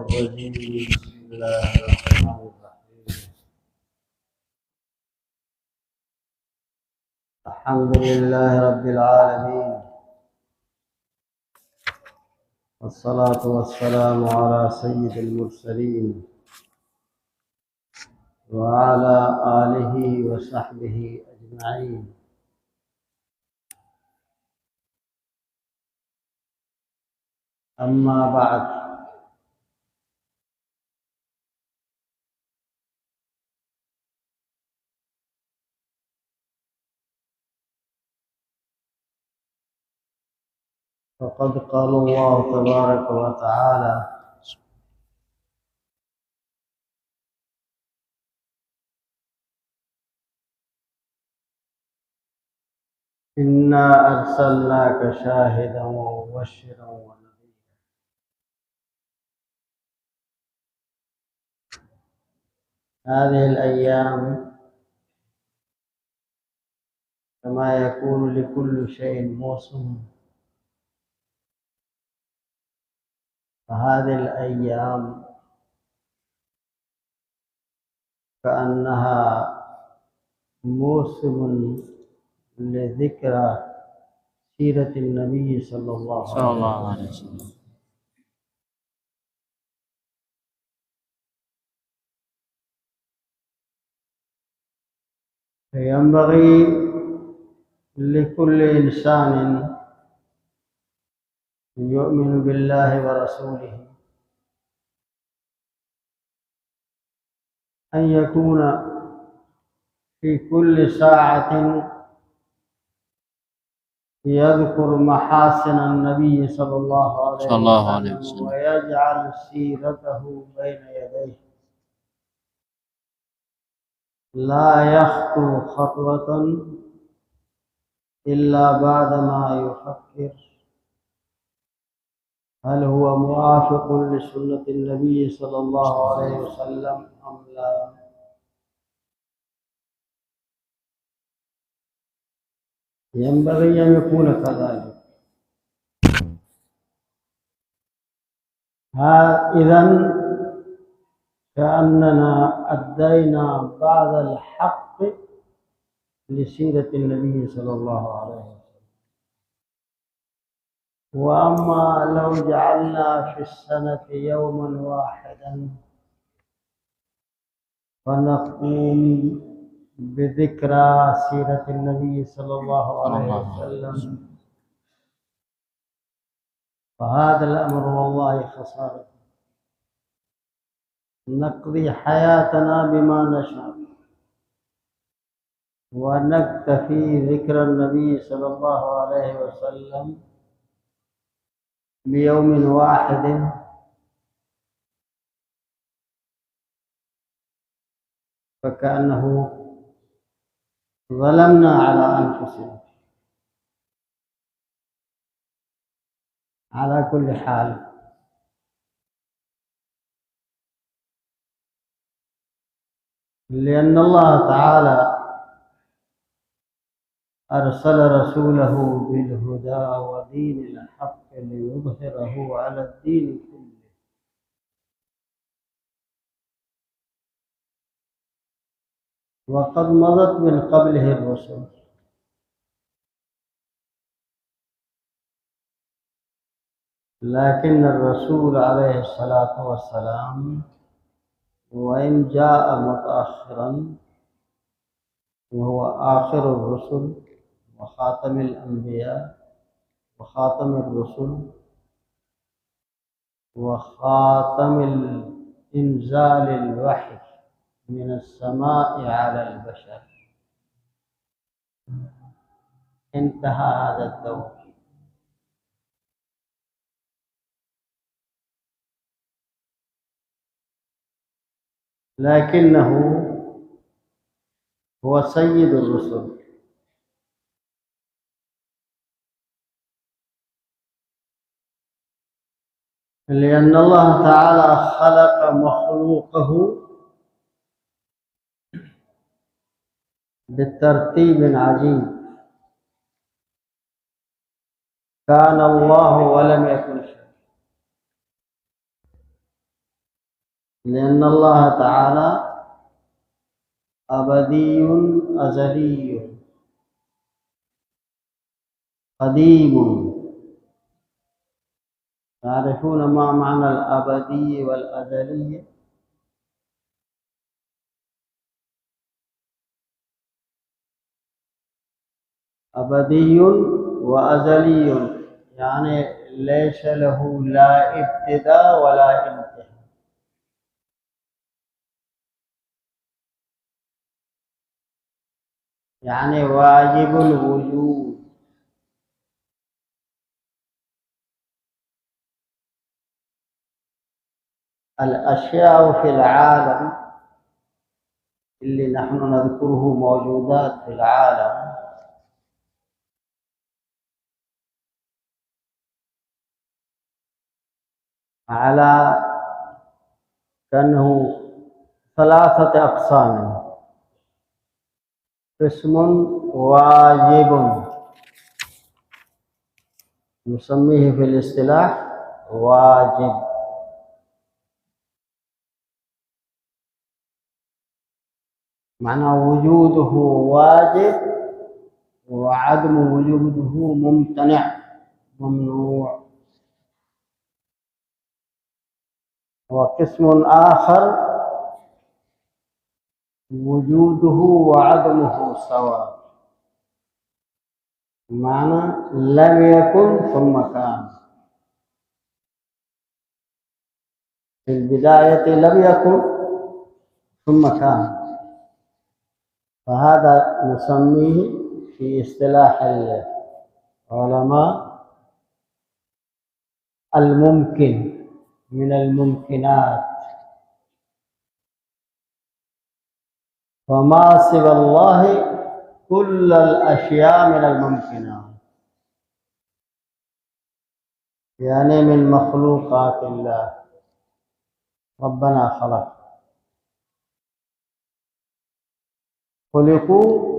الرجيم. بسم الله الرحمن الرحيم. الحمد لله رب العالمين، والصلاة والسلام على سيد المرسلين وعلى آله وصحبه أجمعين. أما بعد، فقد قال الله تبارك وتعالى: إنا أرسلناك شاهدا ومبشرا ونذيرا. هذه الأيام كما يكون لكل شيء موسم، فهذه الأيام كأنها موسم لذكرى سيرة النبي صلى الله عليه وسلم. فينبغي لكل إنسان يؤمن بالله ورسوله أن يكون في كل ساعة يذكر محاسن النبي صلى الله عليه وسلم ويجعل سيرته بين يديه، لا يخطو خطوة إلا بعدما يفكر هل هو موافق لسنة النبي صلى الله عليه وسلم أم لا. ينبغي أن يكون كذلك. إذن كأننا أدينا بعض الحق لسيرة النبي صلى الله عليه وسلم. وأما لو جعلنا في السنة يوما واحدا فنقوم بذكرى سيرة النبي صلى الله عليه وسلم، فهذا الأمر والله خسارة. نقضي حياتنا بما نشاء ونكتفي ذكر النبي صلى الله عليه وسلم بيوم واحد، فكأنه ظلمنا على أنفسنا. على كل حال، لأن الله تعالى أرسل رسوله بالهدى ودين الحق ليظهره على الدين كله. وقد مضت من قبله الرسل، لكن الرسول عليه الصلاة والسلام وإن جاء متأخرا وهو آخر الرسل وخاتم الأنبياء وخاتم الرسل وخاتم إنزال الوحي من السماء على البشر، انتهى هذا الدور. لكنه هو سيد الرسل، لأن الله تعالى خلق مخلوقه بالترتيب عجيب. كان الله ولم يكن شيء، لأن الله تعالى أبدي أزلي قديم. تعرفون ما معنى الأبدي والأزلي؟ أبدي وأزلي يعني ليس له لا ابتداء ولا انتهاء. يعني واجب الوجود. الأشياء في العالم اللي نحن نذكره موجودات في العالم على كأنه ثلاثة أقسام. قسم واجب نسميه في الاصطلاح واجب، معناه وجوده واجب وعدم وجوده ممتنع ممنوع. وقسم آخر وجوده وعدمه سواء، معنى لم يكن ثم كان. في البداية لم يكن ثم كان، فهذا نسميه في اصطلاح العلماء الممكن من الممكنات. وما سوى الله كل الأشياء من الممكنات، يعني من مخلوقات الله. ربنا خلقوا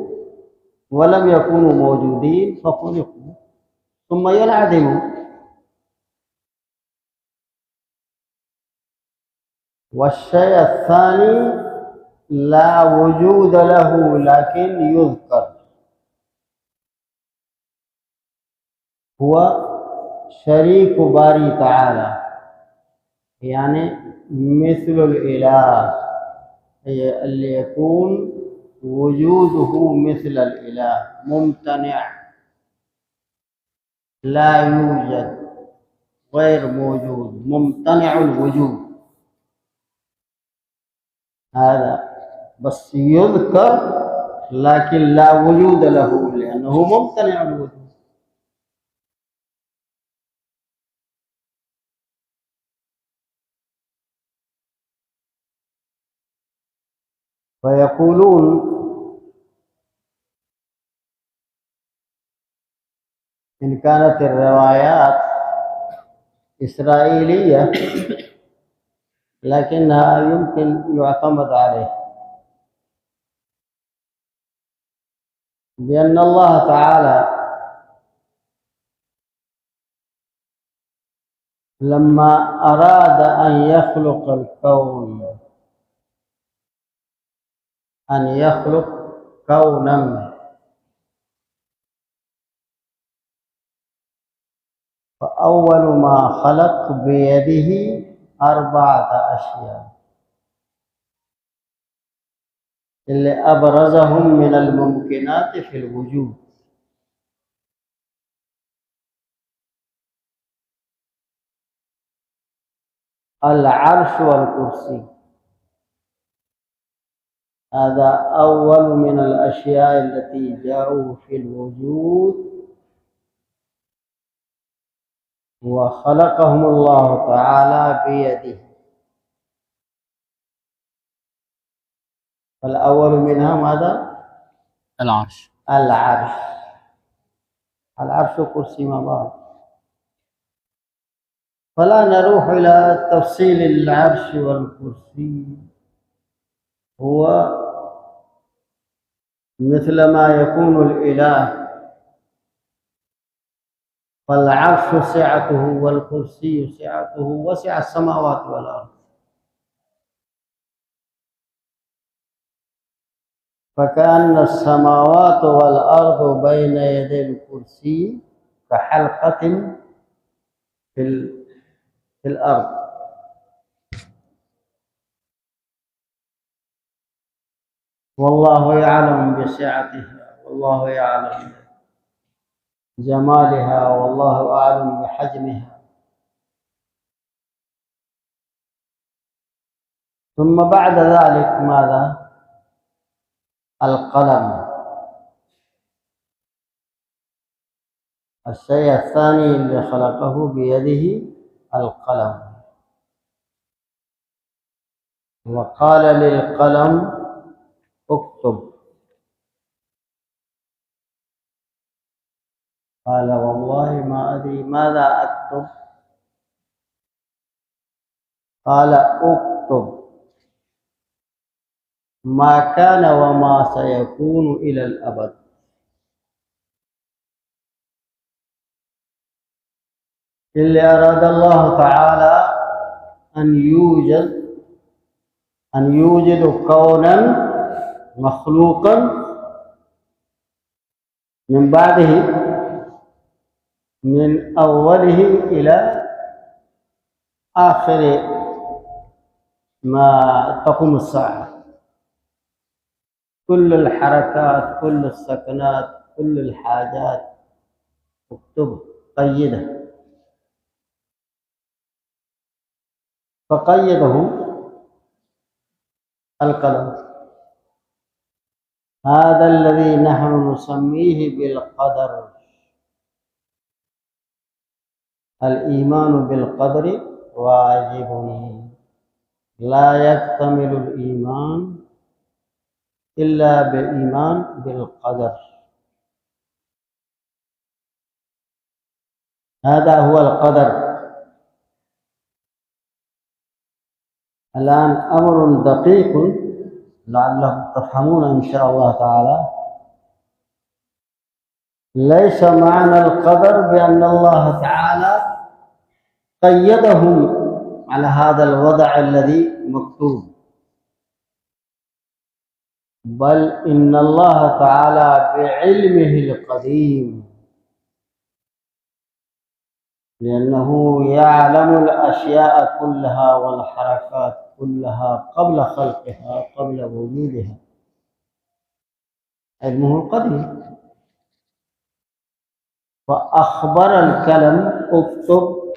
ولم يكونوا موجودين فخلقوا ثم ينعدموا. والشيء الثاني لا وجود له لكن يذكر، هو شريك باري تعالى، يعني مثل الإله، هي اللي يكون وجوده مثل الإله ممتنع لا يوجد غير موجود ممتنع الوجود. هذا بس يذكر لكن لا وجود له لأنه ممتنع الوجود. فيقولون إن كانت الروايات إسرائيلية لكنها يمكن يعتمد عليه، بأن الله تعالى لما أراد أن يخلق الكون، أن يخلق كونا، فأول ما خلق بيده 4 أشياء اللي أبرزهم من الممكنات في الوجود. العرش والكرسي، هذا أول من الأشياء التي جاءوا في الوجود وخلقهم الله تعالى بيده. فالأول منها ماذا؟ العرش. العرش والكرسي مع بعض. فلا نروح إلى تفصيل العرش والكرسي، هو مثل ما يكون الإله، فالعرش سعته والكرسي سعته وسع السماوات والأرض. فكأن السماوات والأرض بين يدي الكرسي كحلقة في الأرض. والله يعلم بسعتها، والله يعلم جمالها، والله أعلم بحجمها. ثم بعد ذلك ماذا؟ القلم، الشيء الثاني اللي خلقه بيده القلم. وقال للقلم اكتب، قال والله ما أدري ماذا أكتب. قال اكتب ما كان وما سيكون إلى الأبد. اللي أراد الله تعالى أن يوجد كونا مخلوقا من بعده، من أوله إلى آخر ما تقوم الساعة، كل الحركات، كل السكنات، كل الحاجات اكتبها، قيدها. فقيده القلم. هذا الذي نحن نسميه بالقدر. الإيمان بالقدر واجب، لا يكتمل الإيمان إلا بالإيمان بالقدر. هذا هو القدر. الآن أمر دقيق لعلكم تفهمون إن شاء الله تعالى. ليس معنى القدر بأن الله تعالى قيدهم على هذا الوضع الذي مكتوب، بل إن الله تعالى بعلمه القديم، لأنه يعلم الأشياء كلها والحركات كلها قبل خلقها، قبل وجودها، علمه القديم. فأخبر الكلم اكتب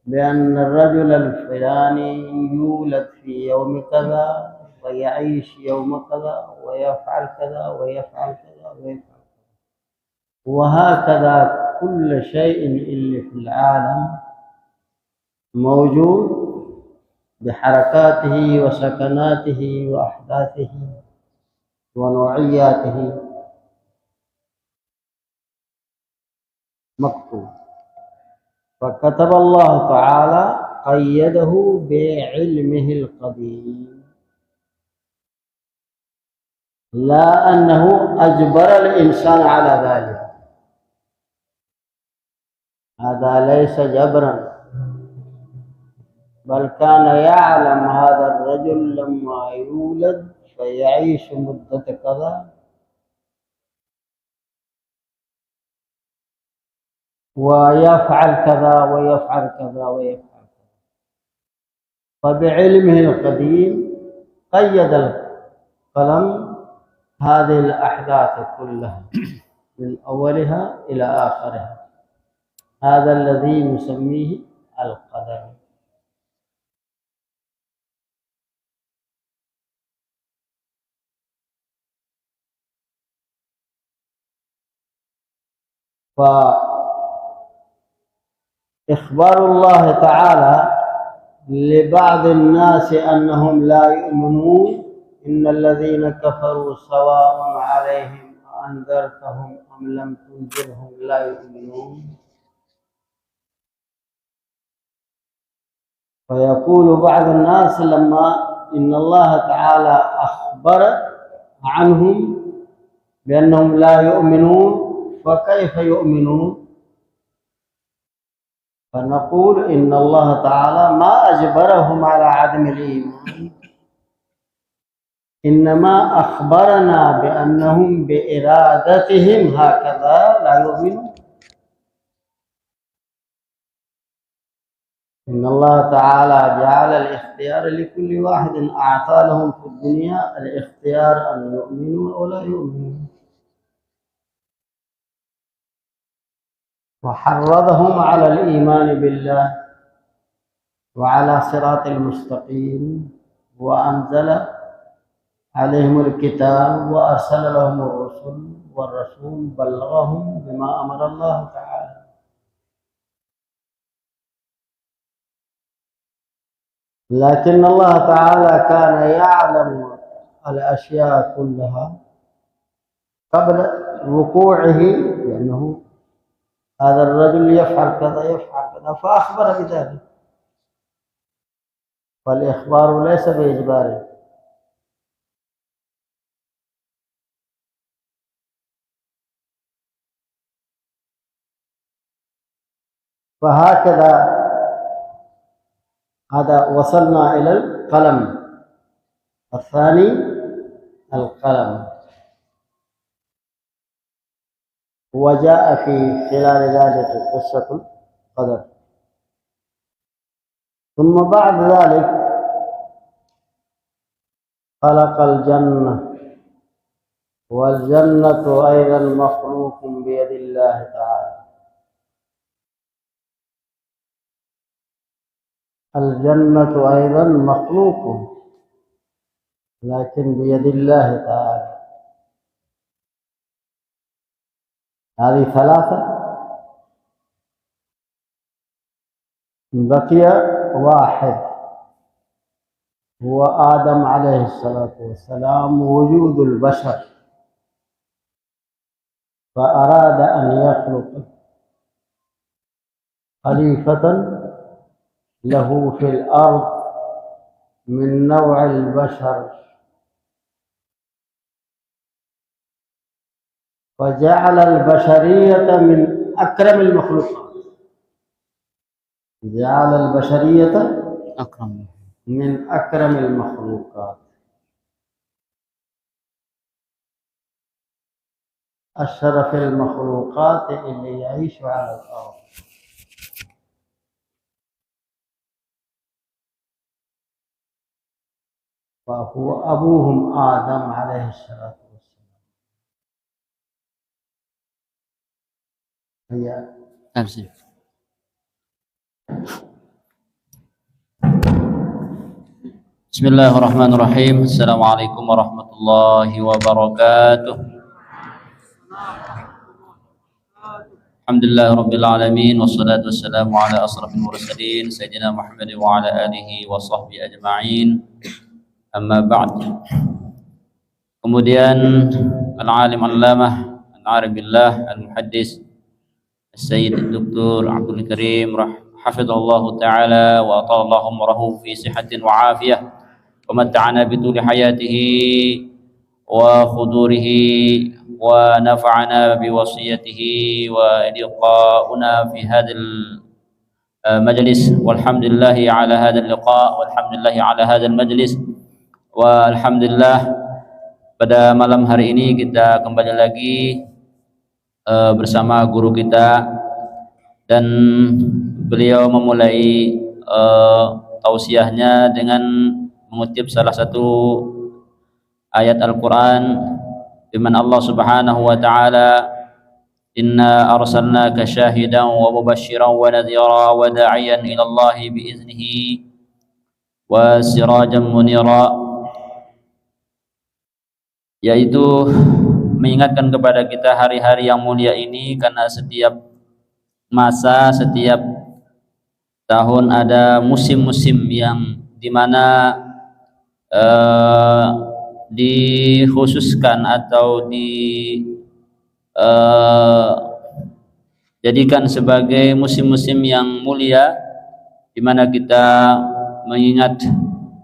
بأن الرجل الفلاني يولد في يوم كذا ويعيش يوم كذا ويفعل كذا ويفعل كذا ويفعل كذا، وهكذا كل شيء اللي في العالم موجود بحركاته وسكناته وأحداثه ونوعياته مكتوب. فكتب الله تعالى، قيده بعلمه القديم، لا أنه أجبر الإنسان على ذلك، هذا ليس جبرا، بل كان يعلم هذا الرجل لما يولد فيعيش مدة كذا ويفعل كذا ويفعل كذا ويفعل كذا. فبعلمه القديم قيد القلم هذه الأحداث كلها من أولها إلى آخرها. هذا الذي نسميه القدر. فإخبار الله تعالى لبعض الناس أنهم لا يؤمنون، إن الذين كفروا سواء عليهم أنذرتهم أم لم تنذرهم لا يؤمنون. فيقول بعض الناس لما إن الله تعالى أخبر عنهم بأنهم لا يؤمنون فكيف يؤمنون؟ فنقول إن الله تعالى ما أجبرهم على عدم الإيمان، إنما أخبرنا بأنهم بإرادتهم هكذا لا يؤمنون. إن الله تعالى جعل الاختيار لكل واحد، أعطى لهم في الدنيا الاختيار أن يؤمنوا أو لا يؤمنوا، وحرضهم على الإيمان بالله وعلى صراط المستقيم، وأنزل عليهم الكتاب وأرسل لهم الرسل، والرسول بلغهم بما أمر الله تعالى. لكن الله تعالى كان يعلم الأشياء كلها قبل وقوعه، لأنه هذا الرجل يفعل كذا يفعل كذا فأخبر بذلك، والإخبار ليس بإجباره. فهكذا هذا وصلنا إلى القلم الثاني، القلم. وجاء في خلال ذلك قصة القدر. ثم بعد ذلك خلق الجنة، والجنة أيضا مخلوق بيد الله تعالى. الجنة أيضا مخلوق لكن بيد الله تعالى. هذه ثلاثة. بقي واحد هو آدم عليه الصلاة والسلام، وجود البشر، فأراد أن يخلق خليفة له في الأرض من نوع البشر، وجعل البشرية من أكرم المخلوقات. جعل البشرية من أكرم المخلوقات، أشرف المخلوقات اللي يعيش على الأرض. فهو أبوهم آدم عليه الصلاة والسلام. هي بسم الله الرحمن الرحيم. السلام عليكم ورحمة الله وبركاته. الحمد لله رب العالمين، والصلاة والسلام على أشرف المرسلين سيدنا محمد وعلى آله وصحبه أجمعين. Amma ba'd. Kemudian al-alim allamah al-arif billah al-muhaddis Sayyid Dr. Abdul Karim hafizahullah ta'ala wa atallahu umrahu fi sihatin wa afiyah wa matta'ana bituli hayatihi wa khudurihi wa nafa'ana biwasiyatihi wa liqa'una fi hadhal majlis, walhamdulillahi ala hadhal liqa' walhamdulillahi ala hadhal majlis. Alhamdulillah, pada malam hari ini kita kembali lagi bersama guru kita, dan beliau memulai tausiahnya dengan mengutip salah satu ayat Al-Quran di mana Allah Subhanahu wa Ta'ala, "Inna arsalnaka syahidan wa mubasysyiran wa nadhira wa da'iyan ila Allah biiznihi wa sirajan munira," yaitu mengingatkan kepada kita hari-hari yang mulia ini, karena setiap masa, setiap tahun ada musim-musim yang dimana dikhususkan atau dijadikan sebagai musim-musim yang mulia, dimana kita mengingat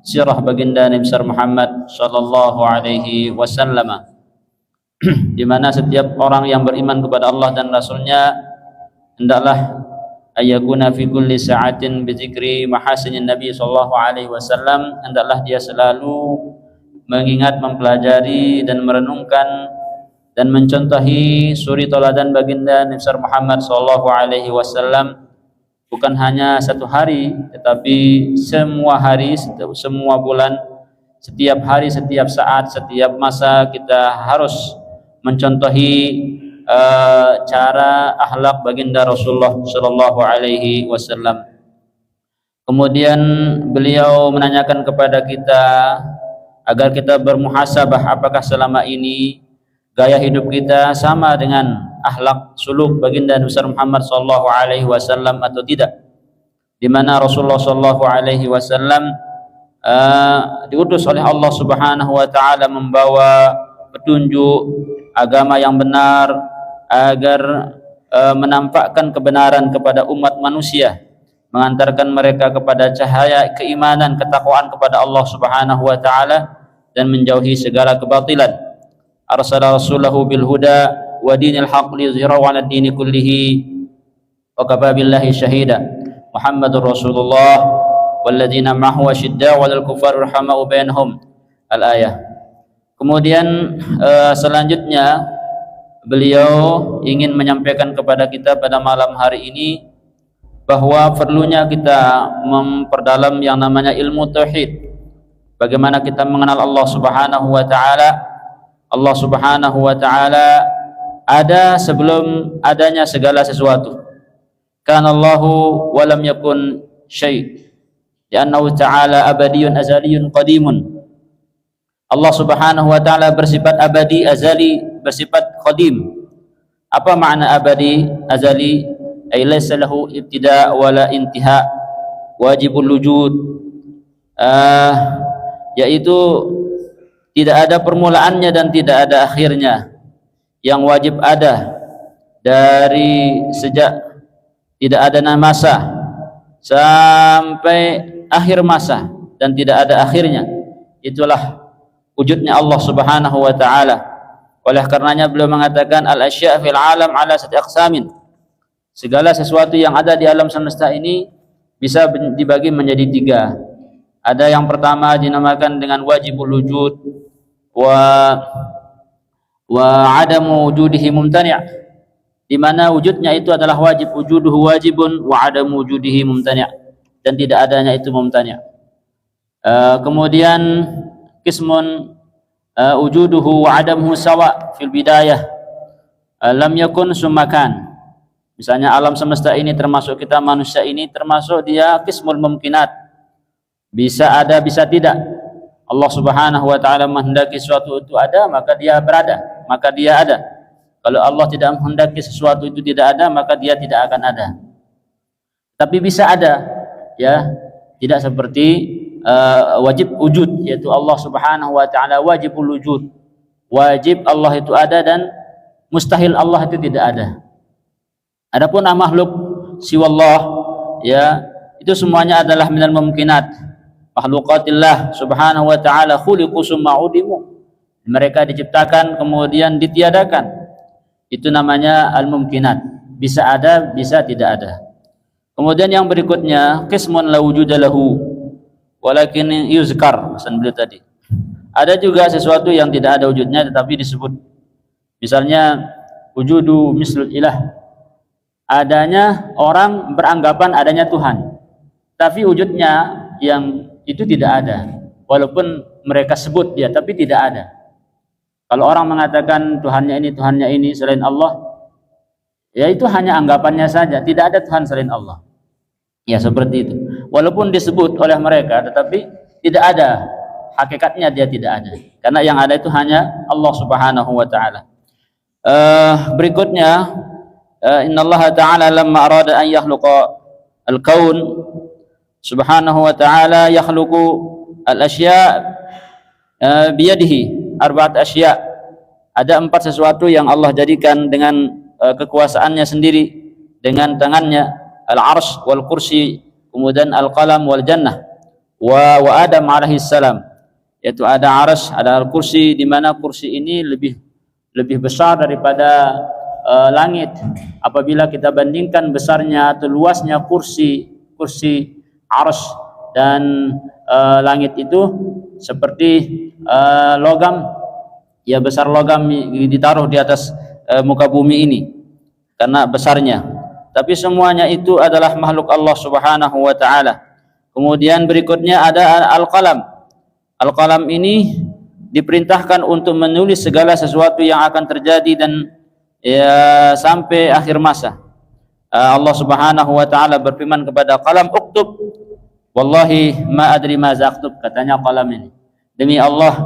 sirah baginda Nabi besar Muhammad sallallahu alaihi wasallam, di mana setiap orang yang beriman kepada Allah dan Rasulnya hendaklah ayakuna fi kulli sa'atin bi dzikri mahasinin Nabi sallallahu alaihi wasallam, hendaklah dia selalu mengingat, mempelajari dan merenungkan dan mencontohi suri teladan baginda Nabi Muhammad sallallahu alaihi wasallam, bukan hanya satu hari tetapi semua hari, semua bulan, setiap hari, setiap saat, setiap masa kita harus mencontohi cara akhlak baginda Rasulullah sallallahu alaihi wasallam. Kemudian beliau menanyakan kepada kita agar kita bermuhasabah apakah selama ini gaya hidup kita sama dengan akhlak suluk baginda Muhammad sallallahu alaihi wasallam atau tidak, di mana Rasulullah sallallahu alaihi wasallam diutus oleh Allah Subhanahu wa taala membawa petunjuk agama yang benar agar menampakkan kebenaran kepada umat manusia, mengantarkan mereka kepada cahaya keimanan, ketakwaan kepada Allah Subhanahu wa taala dan menjauhi segala kebatilan. Arsala rasulahu bil huda wa dinil haqq liyuzhirahu 'ala ad-dini kullihi wa kafa billahi syahida. Muhammadur Rasulullah walladzina ma'ahu asyidda'u 'alal kuffari rahamau bainahum. Al-ayah. Kemudian selanjutnya beliau ingin menyampaikan kepada kita pada malam hari ini bahwa perlunya kita memperdalam yang namanya ilmu tauhid. Bagaimana kita mengenal Allah Subhanahu wa taala. Allah Subhanahu wa taala ada sebelum adanya segala sesuatu. Kana Allahu wa lam yakun syai'. Li'annahu ta'ala abadiyun azaliyun qadimun. Allah Subhanahu wa taala bersifat abadi, azali, bersifat qadim. Apa makna abadi, azali? Ay laysa lahu ibtida' wala intiha, wajibul wujud. Yaitu tidak ada permulaannya dan tidak ada akhirnya. Yang wajib ada dari sejak tidak ada masa sampai akhir masa dan tidak ada akhirnya. Itulah wujudnya Allah Subhanahu wa taala. Oleh karenanya beliau mengatakan al-asya' fil alam ala sati aqsamin. Segala sesuatu yang ada di alam semesta ini bisa dibagi menjadi tiga. Ada yang pertama dinamakan dengan wajibul wujud wa adamu wujudihi mumtani', di mana wujudnya itu adalah wajib, wujuduhu wajibun wa adamu wujudihi mumtani', dan tidak adanya itu mumtani'. Kemudian qismun wujuduhu wa adamuhu sawa fil bidayah, lam yakun summakan. Misalnya alam semesta ini termasuk kita manusia ini termasuk dia qismul mumkinat, bisa ada bisa tidak. Allah Subhanahu wa taala menghendaki sesuatu itu ada, maka dia berada, maka dia ada. Kalau Allah tidak menghendaki sesuatu itu tidak ada, maka dia tidak akan ada. Tapi bisa ada, ya, tidak seperti wajib wujud, yaitu Allah Subhanahu wa taala wajibul wujud. Wajib Allah itu ada dan mustahil Allah itu tidak ada. Adapun makhluk siwallah, ya, itu semuanya adalah minal mumkinat. Makhlukatillah Subhanahu wa taala khuliqu summa udimu. Mereka diciptakan kemudian ditiadakan. Itu namanya al-mumkinat. Bisa ada, bisa tidak ada. Kemudian yang berikutnya qismun la wujuda lahu walakin yuzkar, pesan beliau tadi. Ada juga sesuatu yang tidak ada wujudnya tetapi disebut. Misalnya wujudu mislul ilah. Adanya orang beranggapan adanya Tuhan, tapi wujudnya yang itu tidak ada, walaupun mereka sebut dia tapi tidak ada. Kalau orang mengatakan Tuhannya ini selain Allah, ya itu hanya anggapannya saja, tidak ada Tuhan selain Allah. Ya seperti itu. Walaupun disebut oleh mereka tetapi tidak ada, hakikatnya dia tidak ada. Karena yang ada itu hanya Allah Subhanahu wa taala. Berikutnya innallaha ta'ala lamma arada an yakhluqa al-kaun subhanahu wa ta'ala yakhluqu al-asya' biyadihi arba'at asya'. Ada 4 sesuatu yang Allah jadikan dengan kekuasaannya sendiri, dengan tangannya, al-arsy wal kursi, kemudian al-qalam wal jannah wa Adam alaihi salam, yaitu ada arsy, ada al-kursi, di mana kursi ini lebih besar daripada langit. Apabila kita bandingkan besarnya atau luasnya kursi arsy dan langit itu seperti logam, ya besar logam ditaruh di atas muka bumi ini karena besarnya. Tapi semuanya itu adalah makhluk Allah Subhanahu wa taala. Kemudian berikutnya ada al-qalam. Al-qalam ini diperintahkan untuk menulis segala sesuatu yang akan terjadi dan ya sampai akhir masa. Allah Subhanahu wa taala berfirman kepada qalam, uktub, wallahi ma adri ma zaktub, katanya qalam ini, demi Allah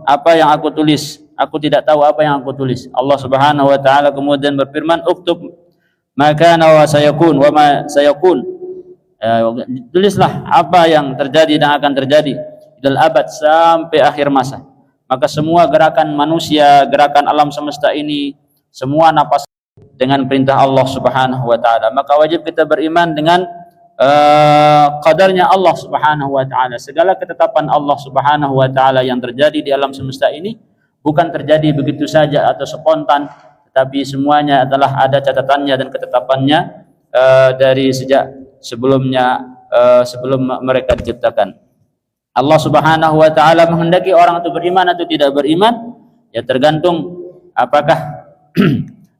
apa yang aku tulis, aku tidak tahu apa yang aku tulis. Allah Subhanahu wa taala kemudian berfirman, uktub ma kana wa sayakun wa ma sayakun, tulislah apa yang terjadi dan akan terjadi ilal abad, sampai akhir masa. Maka semua gerakan manusia, gerakan alam semesta ini, semua napas dengan perintah Allah Subhanahu wa taala. Maka wajib kita beriman dengan qadarnya Allah Subhanahu wa taala. Segala ketetapan Allah Subhanahu wa taala yang terjadi di alam semesta ini bukan terjadi begitu saja atau spontan, tetapi semuanya adalah ada catatannya dan ketetapannya dari sejak sebelumnya, sebelum mereka diciptakan. Allah Subhanahu wa taala menghendaki orang itu beriman atau tidak beriman, ya tergantung apakah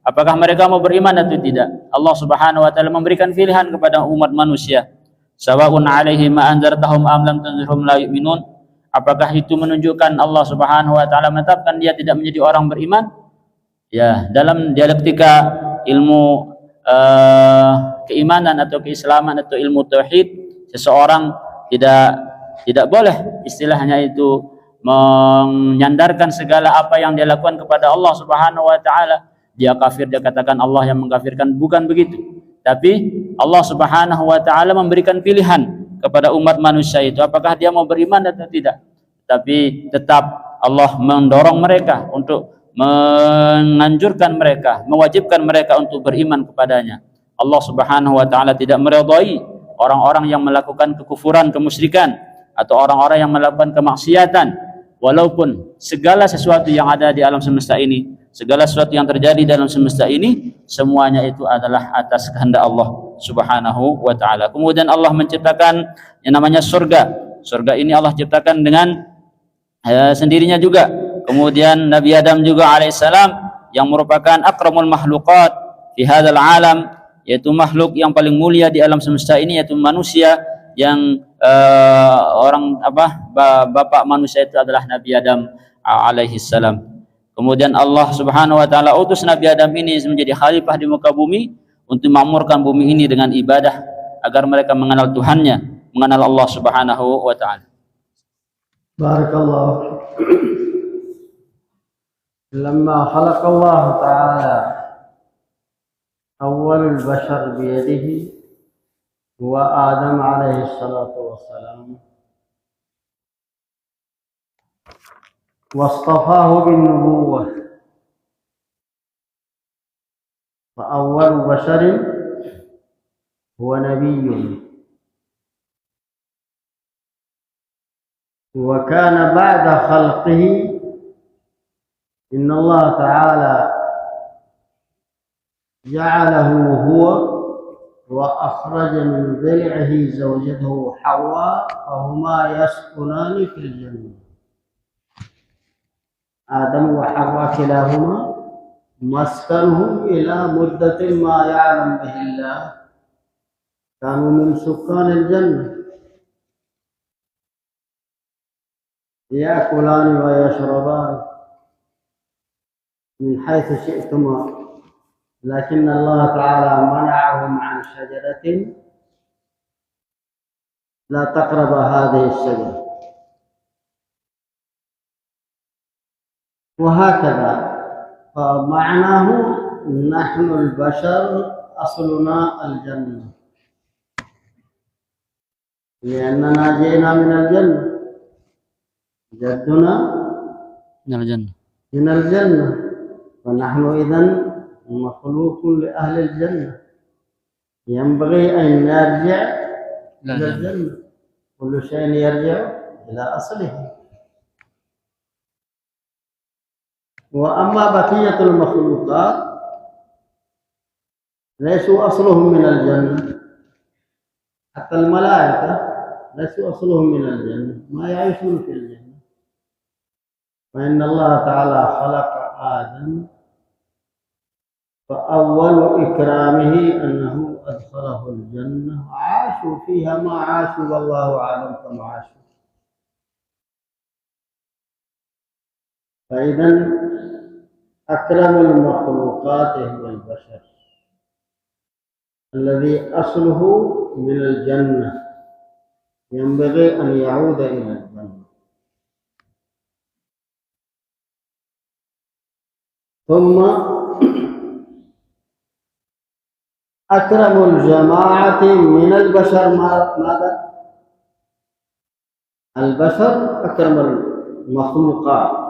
apakah mereka mau beriman atau tidak. Allah Subhanahu wa taala memberikan pilihan kepada umat manusia. Sawa'un 'alaihim ma anzartahum am lam tunzirhum la yu'minun. Apakah itu menunjukkan Allah Subhanahu wa taala menetapkan dia tidak menjadi orang beriman? Ya, dalam dialektika ilmu keimanan atau keislaman atau ilmu tauhid, seseorang tidak boleh istilahnya itu menyandarkan segala apa yang dia lakukan kepada Allah Subhanahu wa taala. Dia kafir, dia katakan Allah yang mengkafirkan, bukan begitu. Tapi Allah Subhanahu wa taala memberikan pilihan kepada umat manusia itu apakah dia mau beriman atau tidak. Tapi tetap Allah mendorong mereka untuk menganjurkan mereka, mewajibkan mereka untuk beriman kepadanya. Allah Subhanahu wa taala tidak meridai orang-orang yang melakukan kekufuran, kemusyrikan, atau orang-orang yang melakukan kemaksiatan, walaupun segala sesuatu yang ada di alam semesta ini, segala sesuatu yang terjadi dalam semesta ini, semuanya itu adalah atas kehendak Allah Subhanahu wa taala. Kemudian Allah menciptakan yang namanya surga. Surga ini Allah ciptakan dengan sendirinya juga. Kemudian Nabi Adam juga alaihissalam yang merupakan akramul makhluqat fi hadzal alam, yaitu makhluk yang paling mulia di alam semesta ini, yaitu manusia yang bapak manusia itu adalah Nabi Adam alaihissalam. Kemudian Allah Subhanahu wa taala utus Nabi Adam ini menjadi khalifah di muka bumi untuk memakmurkan bumi ini dengan ibadah agar mereka mengenal Tuhannya, mengenal Allah Subhanahu wa taala. Barakallahu. Lamma khalaqa Allah taala awwalul bashar bi yadihi wa Adam alaihi salatu wassalam, واصطفاه بالنبوة، فأول بشر هو نبي، وكان بعد خلقه إن الله تعالى جعله هو وأخرج من ضلعه زوجته حواء، وهما يسكنان في الجنة. آدم وحواء كلاهما مسكنهم إلى مدة ما يعلم به الله كانوا من سكان الجنة، يأكلان ويشربان من حيث شئتما، لكن الله تعالى منعهم عن شجرة لا تقرب هذه الشجرة. وهكذا فمعناه نحن البشر أصلنا الجنة، لأننا جئنا من الجنة، جدنا من الجنة، ونحن إذن مخلوق لأهل الجنة، ينبغي أن نرجع إلى الجنة، كل شيء يرجع إلى أصله. وأما بقية المخلوقات ليسوا أصلهم من الجنة، حتى الملائكة ليسوا أصلهم من الجنة، ما يعيشون في الجنة. فإن الله تعالى خلق آدم، فأول إكرامه أنه أدخله الجنة، عاشوا فيها ما عاشوا والله أعلم كم عاشوا. فإذا أكرم المخلوقات هو البشر الذي أصله من الجنة، ينبغي أن يعود إلى الجنة. ثم أكرم الجماعة من البشر ماذا؟ البشر أكرم المخلوقات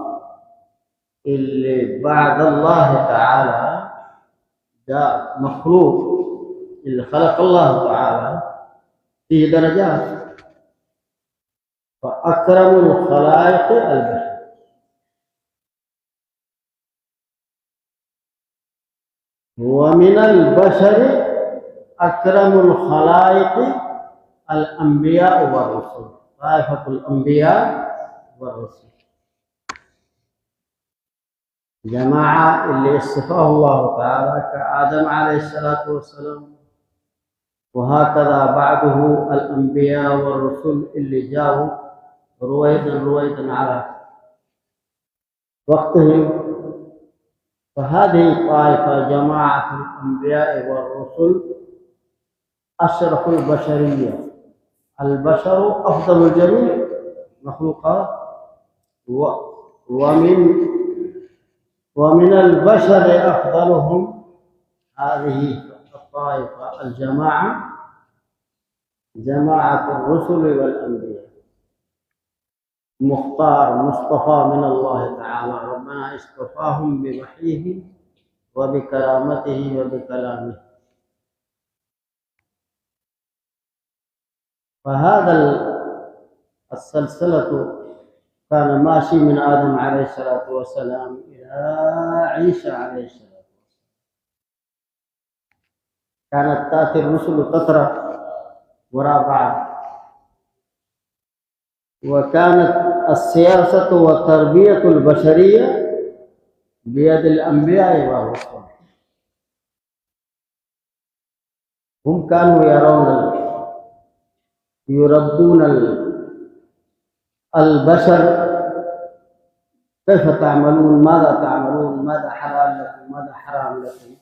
اللي بعد الله تعالى ده مخلوق اللي خلق الله تعالى فيه درجات، فأكرم الخلائق البشر. ومن البشر أكرم الخلائق الأنبياء والرسل، طائفة الأنبياء والرسل، جماعة اللي اصطفاه الله تعالى كآدم عليه الصلاة والسلام، وهكذا بعده الأنبياء والرسل اللي جاءوا رويدا على وقتهم. فهذه الطائفة جماعة الأنبياء والرسل أشرف البشرية. البشر أفضل الجميع مخلوقات، ومن البشر أفضلهم هذه الطائفة الجماعة، جماعة الرسل والأنبياء، مختار مصطفى من الله تعالى، ربنا اصطفاهم بوحيه وبكرامته وبكلامه. فهذا السلسلة كان ماشي من آدم عليه الصلاة والسلام إلى عيسى عليه السلام. كانت تأتي الرسل تترى وراء بعض، وكانت السياسة والتربية البشرية بيد الأنبياء والرسل. هم كانوا يربون البشر كيف تعملون، ماذا تعملون، ماذا حلال لكم، ماذا حرام لكم.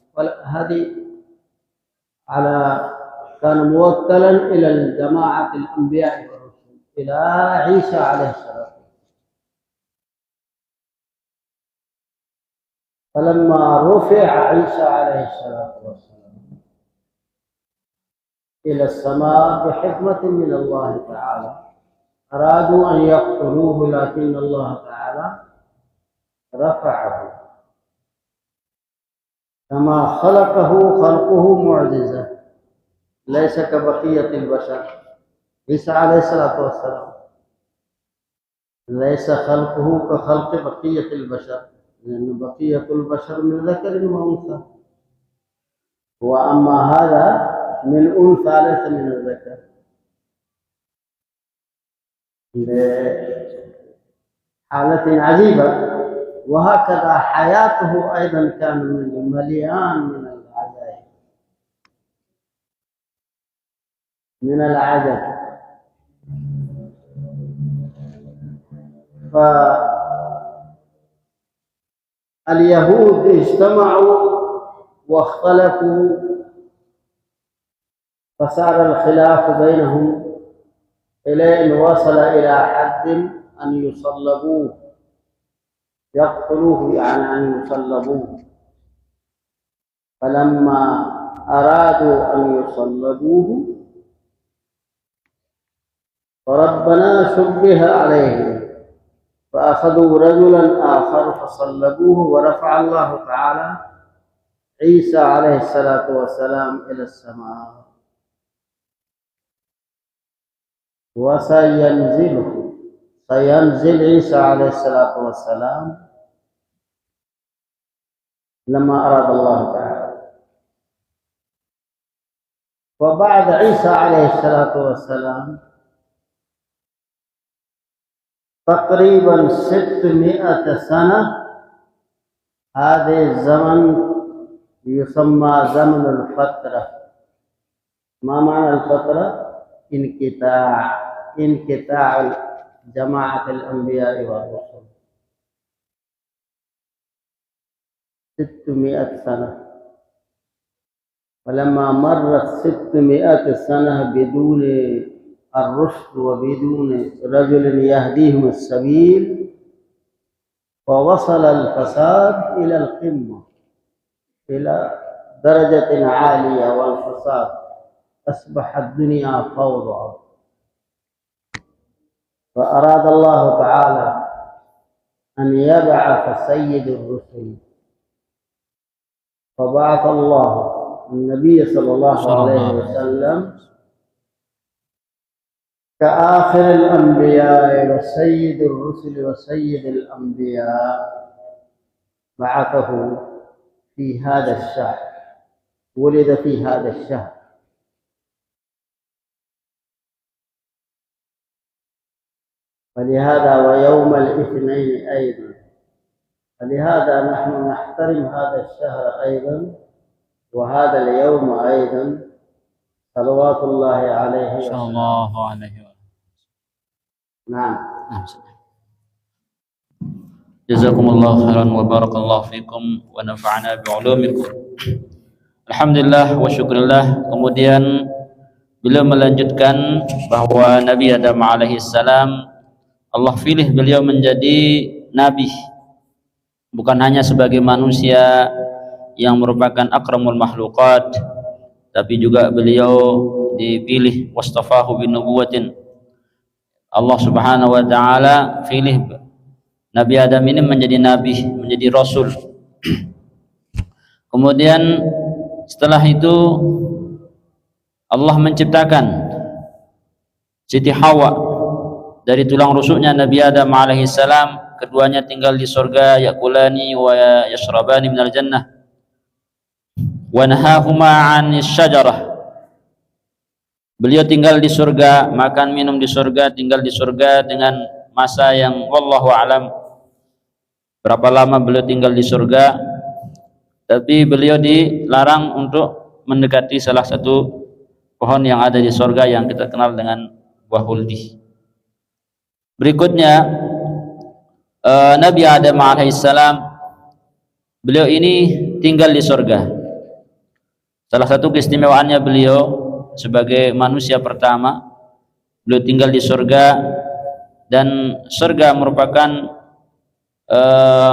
هذه كان موكلا إلى الجماعة الأنبياء والرسل إلى عيسى عليه السلام. فلما رفع عيسى عليه الصلاة والسلام إلى السماء بحكمة من الله تعالى، أرادوا أن يقتلوه، لكن الله تعالى رفعه. كما خلقه معجزة، ليس كبقية البشر. عيسى عليه الصلاة والسلام ليس خلقه كخلق بقية البشر، لأن بقية البشر من ذكر وأنثى، وأما هذا من أنثى ليس من الذكر، بحالة عجيبة. وهكذا حياته أيضا كان مليان من العجائب، من العجب. فاليهود اجتمعوا واختلفوا، فصار الخلاف بينهم إلى أن وصل إلى حد أن يصلبوه، يقتلوه يعني أن يصلبوه. فلما أرادوا أن يصلبوه فربنا شبه عليهم، فأخذوا رجلا آخر فصلبوه، ورفع الله تعالى عيسى عليه الصلاة والسلام إلى السماء. سينزل عيسى عليه الصلاة والسلام لما أراد الله تعالى. وبعد عيسى عليه الصلاة والسلام تقريبا 600 سنة. هذا الزمن يسمى زمن الفترة. ما معنى الفترة؟ انقطاع جماعة الأنبياء والرسل. 600 سنة. ولما مرت 600 سنة بدون الرشد وبدون رجل يهديهم السبيل، ووصل الفساد إلى القمة، إلى درجة عالية والفساد، أصبح الدنيا فوضى. فأراد الله تعالى أن يبعث سيد الرسل، فبعث الله النبي صلى الله عليه وسلم كآخر الأنبياء وسيد الرسل وسيد الأنبياء، بعثه في هذا الشهر، ولد في هذا الشهر. فلهذا ويوم الاثنين أيضا، فلهذا نحن نحترم هذا الشهر أيضا وهذا اليوم أيضا، صلوات الله عليه صلى الله عليه وسلم. نعم. Jazakumullah khairan wa barakallahu fikum wa nafa'ana bi'ulumikum. Alhamdulillah wa syukurillah. Kemudian beliau melanjutkan bahwa Nabi Adam alaihi salam Allah pilih beliau menjadi nabi, bukan hanya sebagai manusia yang merupakan akramul makhluqat, tapi juga beliau dipilih wastafahu bin nubuwatin. Allah Subhanahu wa taala pilih Nabi Adam ini menjadi nabi, menjadi rasul. Kemudian setelah itu Allah menciptakan Siti Hawa dari tulang rusuknya Nabi Adam alaihi salam. Keduanya tinggal di surga, yakulani wa yashrabani minal jannah wa nahahuma 'anis syajarah. Beliau tinggal di surga, makan minum di surga, tinggal di surga dengan masa yang wallahu alam berapa lama beliau tinggal di surga, tapi beliau dilarang untuk mendekati salah satu pohon yang ada di surga yang kita kenal dengan buah huldi. Berikutnya Nabi Adam alaihissalam, beliau ini tinggal di surga. Salah satu keistimewaannya beliau sebagai manusia pertama, beliau tinggal di surga, dan surga merupakan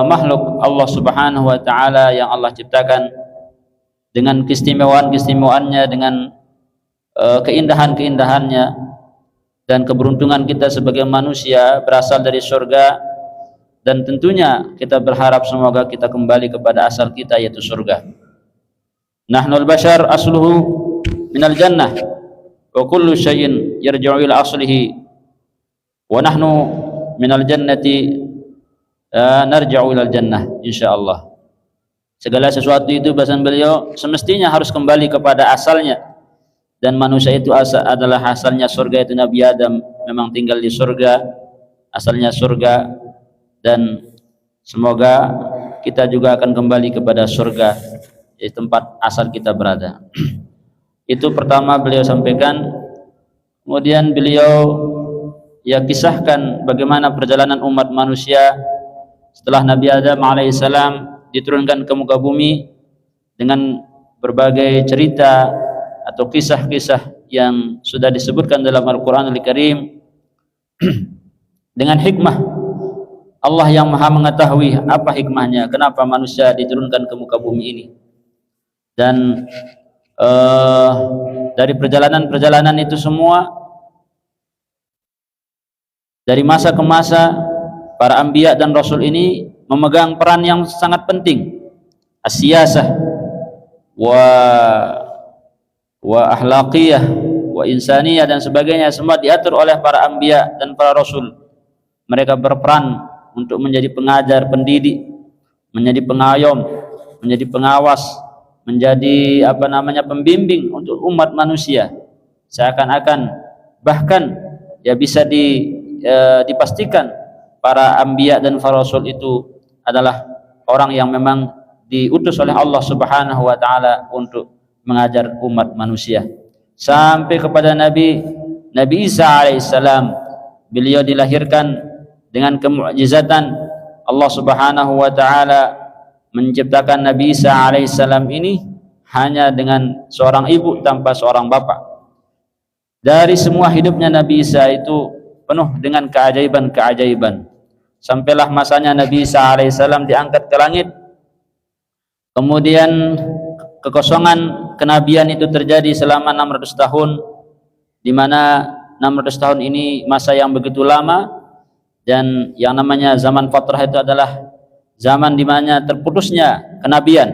makhluk Allah Subhanahu wa taala yang Allah ciptakan dengan keistimewaan-keistimewaannya, dengan keindahan-keindahannya, dan keberuntungan kita sebagai manusia berasal dari surga, dan tentunya kita berharap semoga kita kembali kepada asal kita, yaitu surga. Nahnul bashar asluhu minal jannah wa kullu syai'in yarji'u ila aslihi wa nahnu minal jannati narja'u ilal jannah insyaallah. Segala sesuatu itu bahasa beliau semestinya harus kembali kepada asalnya, dan manusia itu adalah asalnya surga, itu Nabi Adam memang tinggal di surga, asalnya surga, dan semoga kita juga akan kembali kepada surga, di tempat asal kita berada. Itu pertama beliau sampaikan. Kemudian beliau ya kisahkan bagaimana perjalanan umat manusia setelah Nabi Adam alaihissalam diturunkan ke muka bumi dengan berbagai cerita atau kisah-kisah yang sudah disebutkan dalam Al-Quranul Karim dengan hikmah. Allah yang maha mengetahui apa hikmahnya, kenapa manusia diturunkan ke muka bumi ini. Dan dari perjalanan-perjalanan itu semua, dari masa ke masa, para anbiya dan rasul ini memegang peran yang sangat penting, as-siyasah wa akhlaqiyah wa insaniyah dan sebagainya, semua diatur oleh para anbiya dan para rasul. Mereka berperan untuk menjadi pengajar, pendidik, menjadi pengayom, menjadi pengawas, menjadi pembimbing untuk umat manusia. Seakan-akan bahkan ya bisa dipastikan para anbiya dan para rasul itu adalah orang yang memang diutus oleh Allah Subhanahu wa taala untuk mengajar umat manusia. Sampai kepada Nabi Isa alaihissalam, beliau dilahirkan dengan kemukjizatan Allah Subhanahu wa taala menciptakan Nabi Isa alaihissalam ini hanya dengan seorang ibu tanpa seorang bapak. Dari semua hidupnya Nabi Isa itu penuh dengan keajaiban-keajaiban. Sampailah masanya Nabi Isa alaihissalam diangkat ke langit. Kemudian kekosongan kenabian itu terjadi selama 600 tahun, di mana 600 tahun ini masa yang begitu lama, dan yang namanya zaman fatrah itu adalah zaman di mana terputusnya kenabian.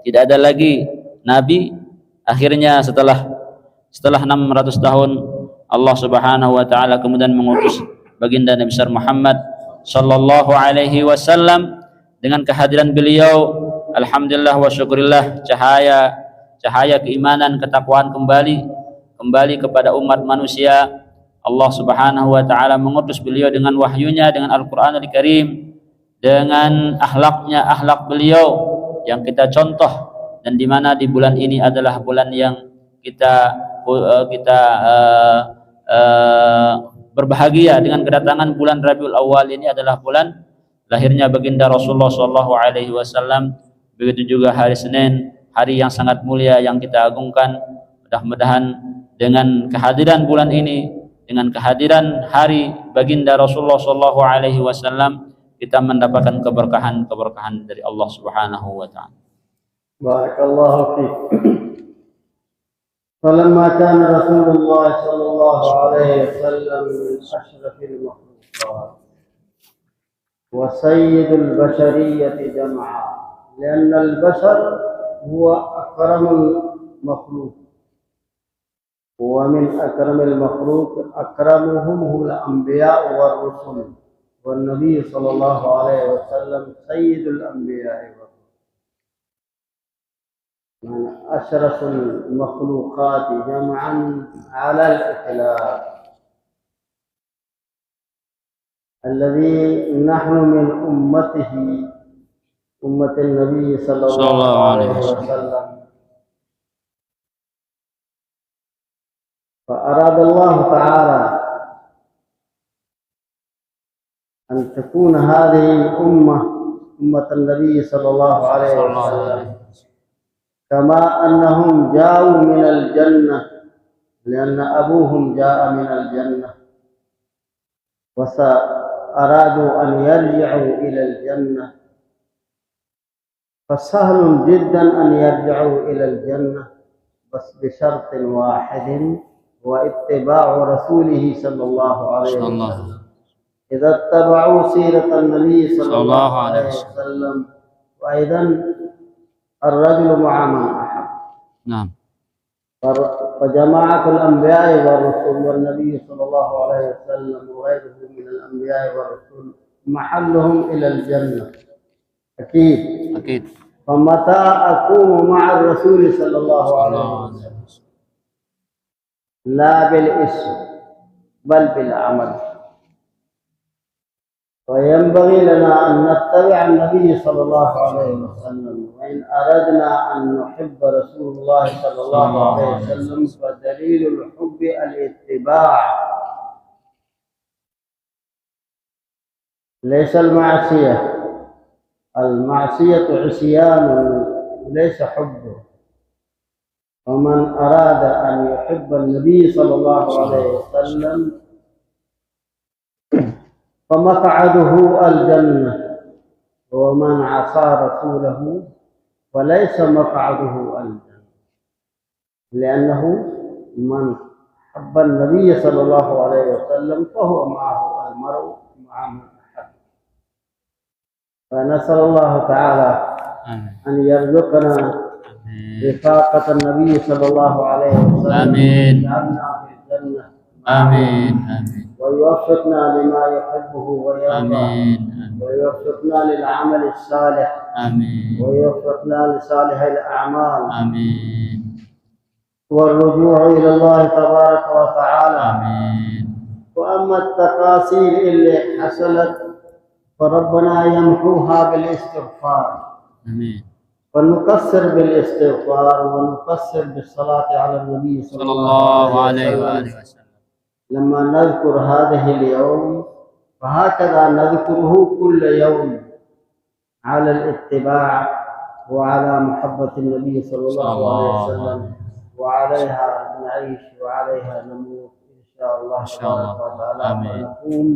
Tidak ada lagi nabi. Akhirnya setelah 600 tahun Allah Subhanahu wa taala kemudian mengutus baginda Nabi besar Muhammad sallallahu alaihi wasallam. Dengan kehadiran beliau, alhamdulillah wa syukurillah, cahaya keimanan, ketakwaan kembali kepada umat manusia. Allah Subhanahu wa taala mengutus beliau dengan wahyunya, dengan Al-Qur'anul Karim, dengan akhlak beliau yang kita contoh, dan di mana di bulan ini adalah bulan yang kita berbahagia dengan kedatangan bulan Rabiul Awal. Ini adalah bulan lahirnya baginda Rasulullah sallallahu alaihi wasallam. Begitu juga hari Senin, hari yang sangat mulia yang kita agungkan. Mudah-mudahan dengan kehadiran bulan ini, dengan kehadiran hari baginda Rasulullah sallallahu alaihi wasallam, kita mendapatkan keberkahan dari Allah Subhanahu wa taala. Barakallahu fiik. فلما كان رسول الله صلى الله عليه وسلم من أشرف المخلوقات وسيد البشرية جمعا، لأن البشر هو أكرم المخلوق، ومن أكرم المخلوق أكرمهم هم الأنبياء والرسل، والنبي صلى الله عليه وسلم سيد الأنبياء والرسل، من أشرف المخلوقات جمعا على الإطلاق، الذي نحن من أمته، أمة النبي صلى الله عليه وسلم. فأراد الله تعالى أن تكون هذه أمة النبي صلى الله عليه وسلم، كما أنهم جاءوا من الجنة لأن أبوهم جاء من الجنة، وأرادوا أن يرجعوا إلى الجنة، فسهل جدا أن يرجعوا إلى الجنة، بس بشرط واحد، واتباع رسوله صلى الله عليه وسلم. إذا اتبعوا سيرة النبي صلى الله عليه وسلم، وأيضا الرجل مع من أحب. نعم. فجماعة الأنبياء والرسل والنبي صلى الله عليه وسلم وغيره من الأنبياء والرسل محلهم إلى الجنة أكيد. فمتى أكون مع الرسول صلى الله عليه وسلم لا بالاسم بل بالعمل. وينبغي لنا أن نتبع النبي صلى الله عليه وسلم، وإن أردنا أن نحب رسول الله صلى الله عليه وسلم فدليل الحب الاتباع، ليس المعصية. المعصية عصيان ليس حبه. ومن أراد أن يحب النبي صلى الله عليه وسلم فمقعده الجنة، ومن عصى رسوله فليس مقعده الجنة، لأنه من حب النبي صلى الله عليه وسلم فهو معه المرء مع من أحب. فنسأل الله تعالى أن يرزقنا رفاقة النبي صلى الله عليه وسلم، آمين. ويجعلنا في الجنة، آمين. ويوفقنا لما يحبه ويرضى، آمين. ويوفقنا للعمل الصالح، آمين. ويوفقنا لصالح الأعمال، آمين. والرجوع إلى الله تبارك وتعالى. آمين. وأما التقاصير اللي حصلت فربنا يمحوها بالاستغفار آمين. ونكسر بالاستغفار ونكسر بالصلاة على النبي صلى الله عليه وآله وسلم. لما نذكر هذه اليوم فهكذا نذكره كل يوم على الاتباع وعلى محبة النبي صلى الله عليه وسلم، وعليها نعيش وعليها نموت إن شاء الله تبارك وتعالى، ونكون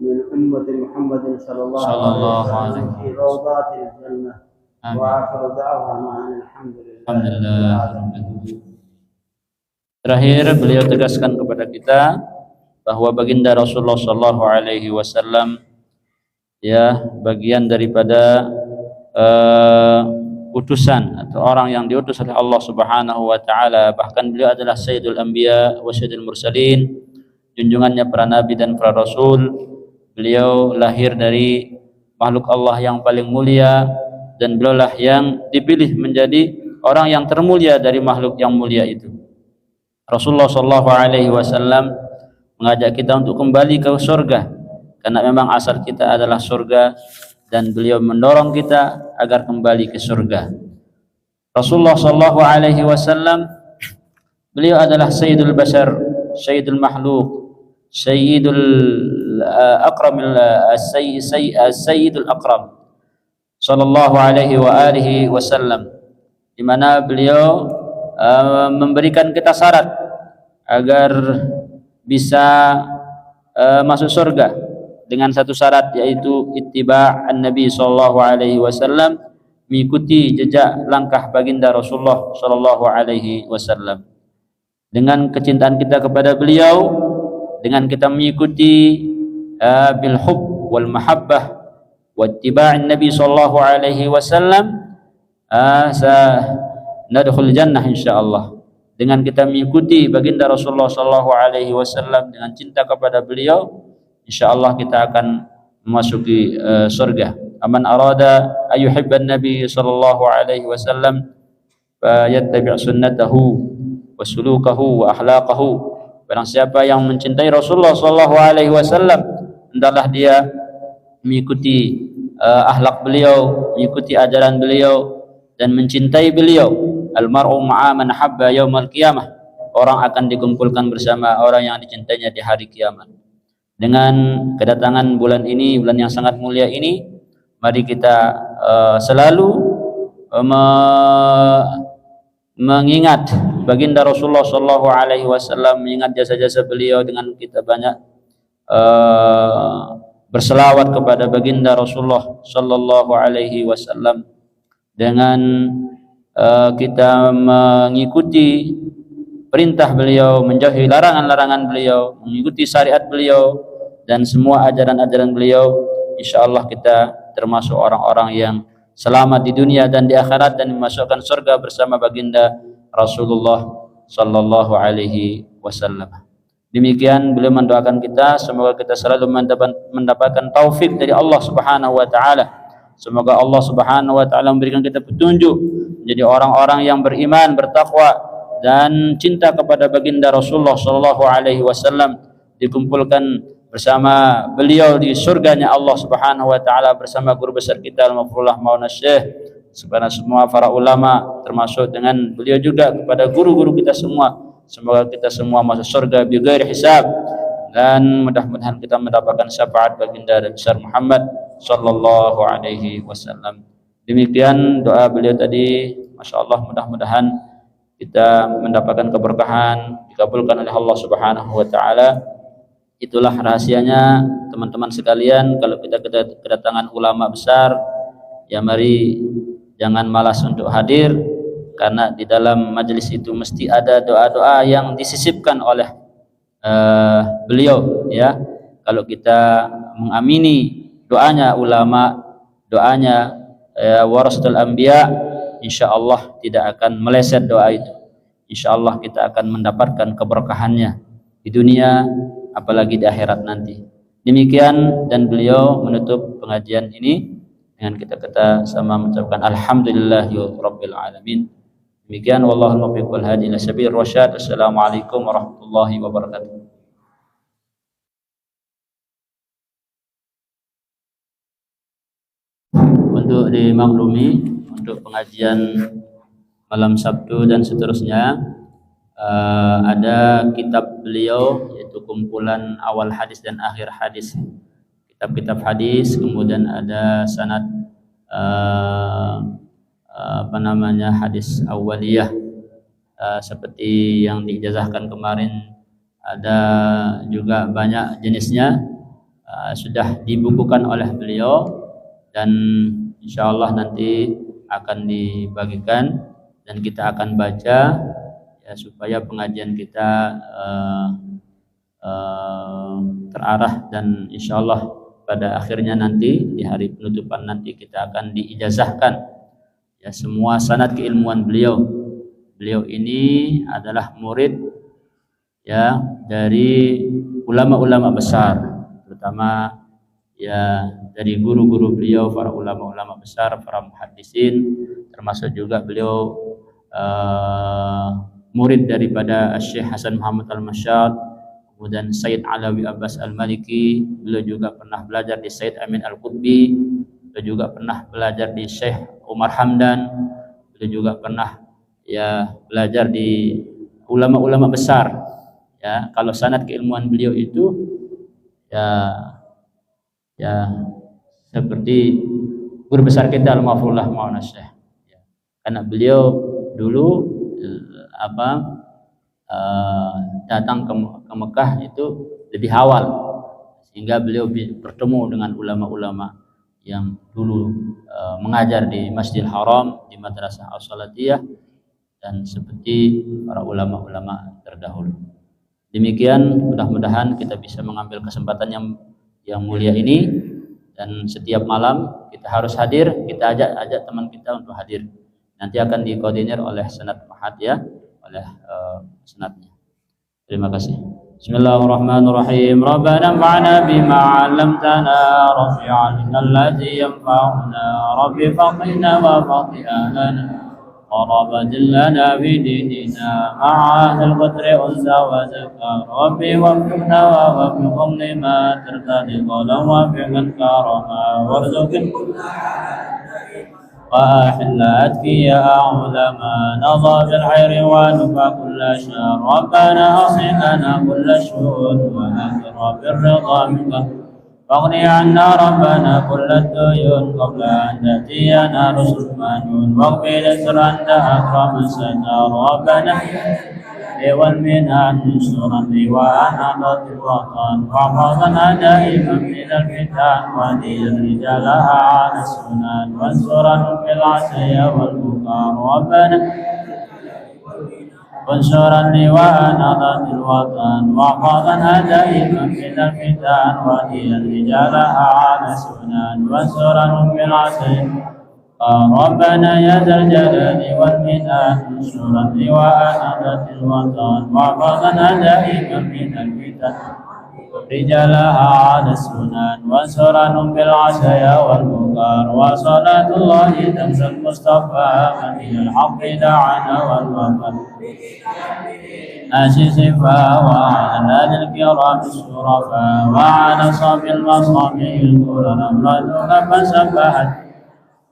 من أمة محمد صلى الله عليه وسلم في روضات الجنة. وآخر دعوانا أن الحمد لله. Terakhir beliau tegaskan kepada kita bahwa baginda Rasulullah Shallallahu Alaihi Wasallam ya bagian daripada utusan atau orang yang diutus oleh Allah Subhanahu Wa Taala. Bahkan beliau adalah Sayyidul Anbiya wa Sayyidul Mursalin, junjungannya para nabi dan para rasul. Beliau lahir dari makhluk Allah yang paling mulia, dan beliaulah yang dipilih menjadi orang yang termulia dari makhluk yang mulia itu. Rasulullah Shallallahu Alaihi Wasallam mengajak kita untuk kembali ke surga, karena memang asal kita adalah surga, dan beliau mendorong kita agar kembali ke surga. Rasulullah Shallallahu Alaihi Wasallam beliau adalah Sayyidul Bashar, Sayyidul Makhluk, Sayyidul Akram, Sayyidul Akram Sallallahu Alaihi wa alihi Wasallam, di mana beliau memberikan kita syarat agar bisa masuk surga dengan satu syarat, yaitu ittiba' an-nabi sallallahu alaihi wasallam, mengikuti jejak langkah baginda Rasulullah sallallahu alaihi wasallam. Dengan kecintaan kita kepada beliau, dengan kita mengikuti bil hub wal mahabbah wa ittiba'in nabi sallallahu alaihi wasallam, nadkhul jannah insyaallah. Dengan kita mengikuti baginda Rasulullah sallallahu alaihi wasallam dengan cinta kepada beliau, insyaallah kita akan memasuki surga. Aman arada ayyuhibban nabi sallallahu alaihi wasallam fayattabi' sunnatahu wa sulukahu wa akhlaqahu. Barang siapa yang mencintai Rasulullah sallallahu alaihi wasallam, hendaklah dia mengikuti akhlak beliau, mengikuti ajaran beliau, dan mencintai beliau. Almar'u ma'a man habba yaumal qiyamah. Orang akan dikumpulkan bersama orang yang dicintainya di hari kiamat. Dengan kedatangan bulan ini, bulan yang sangat mulia ini, mari kita selalu mengingat baginda Rasulullah sallallahu alaihi wasallam, mengingat jasa-jasa beliau dengan kita banyak berselawat kepada baginda Rasulullah sallallahu alaihi wasallam, dengan kita mengikuti perintah beliau, menjauhi larangan-larangan beliau, mengikuti syariat beliau dan semua ajaran-ajaran beliau. Insyaallah kita termasuk orang-orang yang selamat di dunia dan di akhirat, dan dimasukkan surga bersama baginda Rasulullah sallallahu alaihi wasallam. Demikian beliau mendoakan kita, semoga kita selalu mendapatkan taufik dari Allah Subhanahu wa taala. Semoga Allah Subhanahu wa taala memberikan kita petunjuk menjadi orang-orang yang beriman, bertakwa, dan cinta kepada baginda Rasulullah sallallahu alaihi wasallam, dikumpulkan bersama beliau di surganya Allah Subhanahu wa taala bersama guru besar kita Al-Mafrullah Maulana Syekh, sebenarnya semua para ulama, termasuk dengan beliau juga kepada guru-guru kita semua. Semoga kita semua masuk surga bighairi hisab, dan mudah-mudahan kita mendapatkan syafaat baginda besar Muhammad sallallahu alaihi wasallam. Demikian doa beliau tadi, Masya Allah, mudah-mudahan kita mendapatkan keberkahan, dikabulkan oleh Allah Subhanahu wa taala. Itulah rahasianya teman-teman sekalian, kalau kita kedatangan ulama besar, ya mari jangan malas untuk hadir, karena di dalam majelis itu mesti ada doa-doa yang disisipkan oleh beliau, ya. Kalau kita mengamini doanya ulama, doanya warasatul anbiya, insyaallah tidak akan meleset doa itu. Insyaallah kita akan mendapatkan keberkahannya di dunia, apalagi di akhirat nanti. Demikian, dan beliau menutup pengajian ini dengan kita sama mengucapkan alhamdulillahi rabbil alamin. Demikian, wallahul muwaffiq wal hadi ila sabilir rasyad. Assalamualaikum warahmatullahi wabarakatuh. Untuk dimaklumi, untuk pengajian malam Sabtu dan seterusnya ada kitab beliau, yaitu kumpulan awal hadis dan akhir hadis, kitab-kitab hadis. Kemudian ada sanad hadis awaliyah, seperti yang diijazahkan kemarin. Ada juga banyak jenisnya, sudah dibukukan oleh beliau, dan insyaallah nanti akan dibagikan dan kita akan baca, ya, supaya pengajian kita terarah, dan insyaallah pada akhirnya nanti di hari penutupan nanti kita akan diijazahkan, ya, semua sanad keilmuan beliau. Beliau ini adalah murid, ya, dari ulama-ulama besar, terutama ya dari guru-guru beliau, para ulama-ulama besar, para muhaddisin, termasuk juga beliau murid daripada Syekh Hasan Muhammad Al-Masyad, kemudian Sayyid Alawi Abbas Al-Maliki. Beliau juga pernah belajar di Sayyid Amin Al-Qutbi, beliau juga pernah belajar di Syekh Umar Hamdan, beliau juga pernah, ya, belajar di ulama-ulama besar. Ya, kalau sanad keilmuan beliau itu ya seperti guru besar kita Al-Mafrullah Maulana Syekh, ya. Karena beliau dulu datang ke Mekah itu lebih awal, sehingga beliau bertemu dengan ulama-ulama yang dulu mengajar di Masjidil Haram, di Madrasah As-Salatiyah, dan seperti para ulama-ulama terdahulu. Demikian, mudah-mudahan kita bisa mengambil kesempatan yang mulia ini, dan setiap malam kita harus hadir. Kita ajak teman kita untuk hadir. Nanti akan dikoordinir oleh Senat Mahat, ya, oleh senatnya. Terima kasih. Bismillahirrahmanirrahim. Rabbana anfa'na bima 'allamtana, Rabbi 'allimna alladhi yanfa'una, Rabbi faqihna wa faqih ahlana, ورب لنا بديننا مع أهل القدر أنثى وذكر، ربي وفقنا ووفقهم لما ترتضي قولا وفعلا كرما، وارزقنا وأحل أتقياء علما، نظى بالخير ونفى كل شر، ربنا أصلح لنا كل شؤون وأكرم بالرضا منك، واغني عنا ربنا كل الديون قبل أن تأتينا رسل منون، واغفر لسر أنت أكرم ستار، ربنا والمنان انصرني وأنا ضد الوطن، واحفظنا دائما من الفتن، ودين رجالها على السنن، وانصرنا في العشي والبكار، ربنا وانصرني وأنا ضد الوطن، واحفظنا دائما من الفتن، ودين رجالها على السنن، وانصرنا في العشي. ربنا يا ذا الجلال والمنان انصرني وأنا ضد الوطن، واحفظنا دائما من الفتن، رجالها على السنن، وانصرنا بالعشايا والبكار، وصلاة الله تمشى المصطفى من إلى الحق دعانا والوفا أسسفا، وعلى الآل الكرام الشرفاء، وعلى صاب المصابيح الكرى نمرتك فسبحت،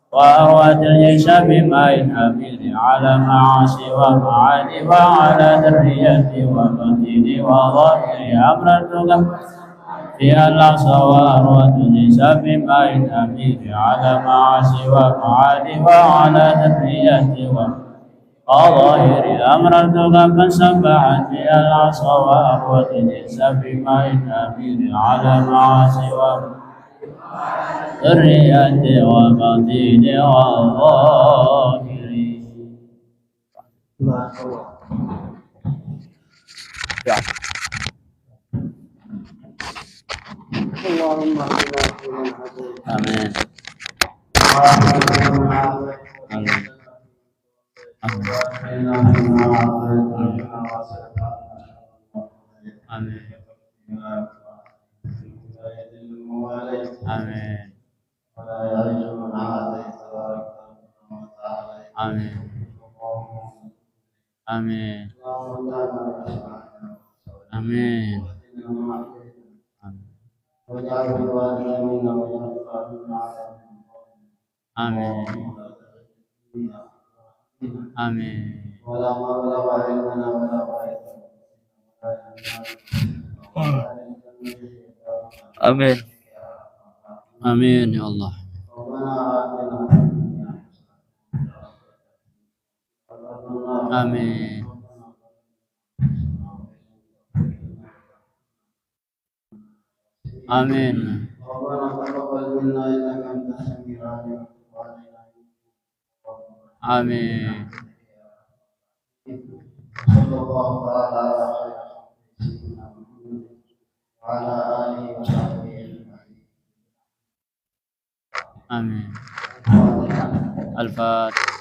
وأروت الجيش بماء حفيظ على معاصي ومعاني، وعلى ذريتي وفتيني وظاهري أمرتك في الأقصى، وأروت الجيش بماء حفيظ على معاصي ومعاني، وعلى ذريتي وظاهري أمرتك فسبحت في الأقصى، وأروت الجيش بماء حفيظ على معاصي ومعاني، ذريتي وبطيني وظاهري. اللهم اهدنا فيمن هديت. آمين. آمين. ولا يعز من عاديت تبارك وتعالى. آمين. آمين. آمين. واجعله الوارث منا واجعل ثارنا على من Amin. Amin. ولا مبلغ علمنا ولا غاية Amin. Amin ya Allah. ربنا آتنا Amin. Amin. ربنا تقبل منا إنك أنت السميع العليم Amin. صلى الله تعالى على خير سيدنا محمد وعلى آله وصحبه أجمعين. Amin. Al-Fatihah.